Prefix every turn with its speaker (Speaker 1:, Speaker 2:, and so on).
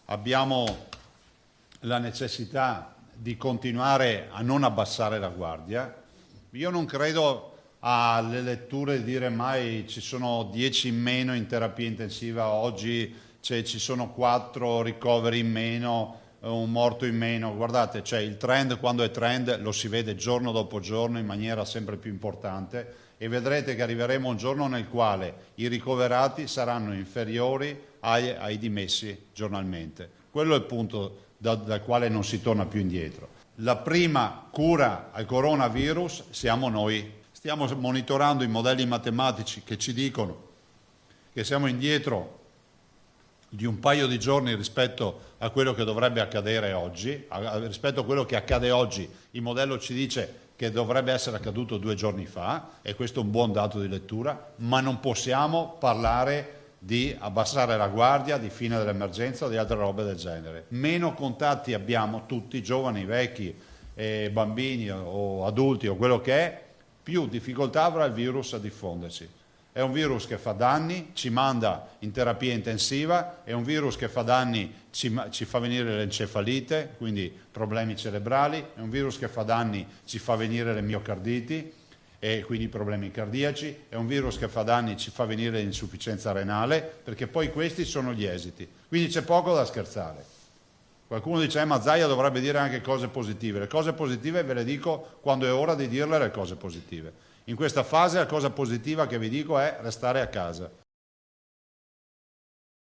Speaker 1: abbiamo la necessità di continuare a non abbassare la guardia. Io non credo alle letture di dire mai ci sono 10 in meno in terapia intensiva oggi, ci sono 4 ricoveri in meno, un morto in meno. Guardate, cioè il trend, quando è trend, lo si vede giorno dopo giorno in maniera sempre più importante e vedrete che arriveremo a un giorno nel quale i ricoverati saranno inferiori ai dimessi giornalmente. Quello è il punto dal quale non si torna più indietro. La prima cura al coronavirus siamo noi. Stiamo monitorando i modelli matematici che ci dicono che siamo indietro di un paio di giorni rispetto a quello che dovrebbe accadere oggi. Rispetto a quello che accade oggi, il modello ci dice che dovrebbe essere accaduto 2 giorni fa, e questo è un buon dato di lettura, ma non possiamo parlare di abbassare la guardia, di fine dell'emergenza o di altre robe del genere. Meno contatti abbiamo tutti, giovani, vecchi, bambini o adulti o quello che è, più difficoltà avrà il virus a diffondersi. È un virus che fa danni, ci manda in terapia intensiva, è un virus che fa danni, ci fa venire l'encefalite, quindi problemi cerebrali, è un virus che fa danni, ci fa venire le miocarditi e quindi problemi cardiaci, è un virus che fa danni, ci fa venire l'insufficienza renale, perché poi questi sono gli esiti. Quindi c'è poco da scherzare. Qualcuno dice, ma Zaia dovrebbe dire anche cose positive. Le cose positive ve le dico quando è ora di dirle le cose positive. In questa fase la cosa positiva che vi dico è restare a casa.